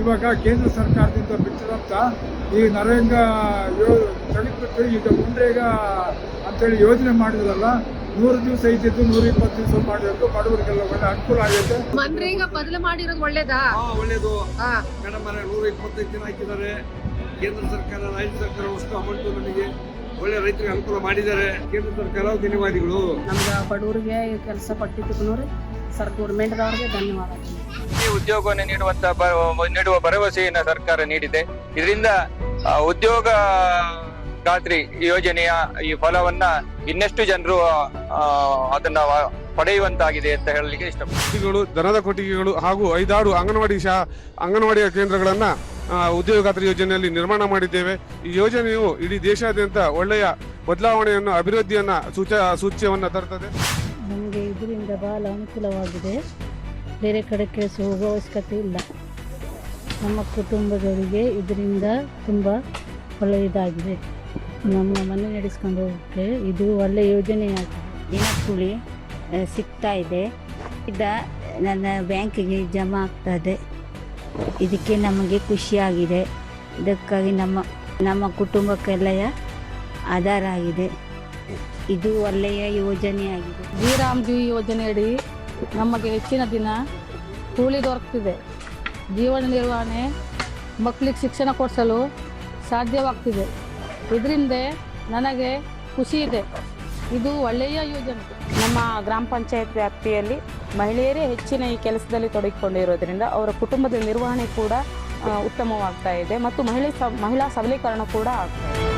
ಇವಾಗ ಕೇಂದ್ರ ಸರ್ಕಾರದಿಂದ ಬಿಟ್ಟಿರೋಂಥ ಈ ನರೇಗಾ ತೆಗೆದುಬಿಟ್ಟು ಈಗ ಮುನ್ರೇಗಾ ಅಂತೇಳಿ ಯೋಜನೆ ಮಾಡಿದ್ರಲ್ಲ, 100 ದಿವಸ ಇದ್ದಿದ್ದು 120 ದಿವಸ ಮಾಡಬೇಕು. ಬಡವರಿಗೆಲ್ಲ ಒಳ್ಳೆ ಅನುಕೂಲ ಆಗೈತೆ. ಮನ್ರೇಗಾ ಬದಲು ಮಾಡಿರೋದು ಒಳ್ಳೇದಾ? ಒಳ್ಳೇದು ಮೇಡಮ್. 125 ದಿನ ಹಾಕಿದ್ದಾರೆ ಕೇಂದ್ರ ಸರ್ಕಾರ, ರಾಜ್ಯ ಸರ್ಕಾರ ಅಷ್ಟು ಅಮೌಂಟ್ ನಮಗೆ ಒಳ್ಳೆ ರೈತರಿಗೆ ಅನುಕೂಲ ಮಾಡಿದ್ದಾರೆ. ಕೇಂದ್ರ ಸರ್ಕಾರ ಧನ್ಯವಾದಗಳು. ನಮ್ಗೆ ಬಡವರಿಗೆ ಕೆಲಸ ಕೊಟ್ಟಿದ್ದಕ್ಕೂ ಗೌರ್ಮೆಂಟ್ದವ್ರಿಗೆ ಧನ್ಯವಾದ. ಉದ್ಯೋಗವನ್ನು ನೀಡುವ ಭರವಸೆಯನ್ನು ಸರ್ಕಾರ ನೀಡಿದೆ. ಇದರಿಂದ ಉದ್ಯೋಗ ಖಾತ್ರಿ ಯೋಜನೆಯ ಈ ಫಲವನ್ನ ಇನ್ನಷ್ಟು ಜನರು ಅದನ್ನ ಪಡೆಯುವಂತಾಗಿದೆ ಅಂತ ಹೇಳಲಿಕ್ಕೆ ಇಷ್ಟಪಡ್ತೀನಿ. ದನದ ಕೊಟ್ಟಿಗೆಗಳು ಹಾಗೂ 5-6 ಅಂಗನವಾಡಿಯ ಕೇಂದ್ರಗಳನ್ನ ಉದ್ಯೋಗ ಖಾತ್ರಿ ಯೋಜನೆಯಲ್ಲಿ ನಿರ್ಮಾಣ ಮಾಡಿದ್ದೇವೆ. ಈ ಯೋಜನೆಯು ಇಡೀ ದೇಶಾದ್ಯಂತ ಒಳ್ಳೆಯ ಬದಲಾವಣೆಯನ್ನು, ಅಭಿವೃದ್ಧಿಯನ್ನ ಸೂಚ್ಯವನ್ನ ತರ್ತದೆ. ನಮಗೆ ಇದರಿಂದ ಬಹಳ ಅನುಕೂಲವಾಗಿದೆ. ಬೇರೆ ಕಡೆ ಕೆಲಸ ಹೋಗುವ ಅವಶ್ಯಕತೆ ಇಲ್ಲ. ನಮ್ಮ ಕುಟುಂಬದವರಿಗೆ ಇದರಿಂದ ತುಂಬ ಒಳ್ಳೆಯದಾಗಿದೆ. ನಮ್ಮ ಮನೆ ನಡೆಸ್ಕೊಂಡು ಹೋಗೋಕ್ಕೆ ಇದು ಒಳ್ಳೆಯ ಯೋಜನೆಯಾಗಿದೆ. ದಿನಕೂಲಿ ಸಿಗ್ತಾ ಇದೆ. ನನ್ನ ಬ್ಯಾಂಕಿಗೆ ಜಮಾ ಆಗ್ತದೆ. ಇದಕ್ಕೆ ನಮಗೆ ಖುಷಿಯಾಗಿದೆ. ಇದಕ್ಕಾಗಿ ನಮ್ಮ ಕುಟುಂಬಕ್ಕೆಲ್ಲ ಆಧಾರ ಆಗಿದೆ. ಇದು ಒಳ್ಳೆಯ ಯೋಜನೆಯಾಗಿದೆ. ಶ್ರೀರಾಮ್ಜಿ ಯೋಜನೆಯಡಿ ನಮಗೆ ಹೆಚ್ಚಿನ ದಿನ ಕೂಲಿ ದೊರಕ್ತಿದೆ. ಜೀವನ ನಿರ್ವಹಣೆ, ಮಕ್ಕಳಿಗೆ ಶಿಕ್ಷಣ ಕೊಡಿಸಲು ಸಾಧ್ಯವಾಗ್ತಿದೆ. ಇದರಿಂದ ನನಗೆ ಖುಷಿ ಇದೆ. ಇದು ಒಳ್ಳೆಯ ಯೋಜನೆ. ನಮ್ಮ ಗ್ರಾಮ ಪಂಚಾಯತ್ ವ್ಯಾಪ್ತಿಯಲ್ಲಿ ಮಹಿಳೆಯರೇ ಹೆಚ್ಚಿನ ಈ ಕೆಲಸದಲ್ಲಿ ತೊಡಗಿಕೊಂಡಿರೋದ್ರಿಂದ ಅವರ ಕುಟುಂಬದ ನಿರ್ವಹಣೆ ಕೂಡ ಉತ್ತಮವಾಗ್ತಾ ಇದೆ ಮತ್ತು ಮಹಿಳಾ ಸಬಲೀಕರಣ ಕೂಡ ಆಗ್ತಾ ಇದೆ.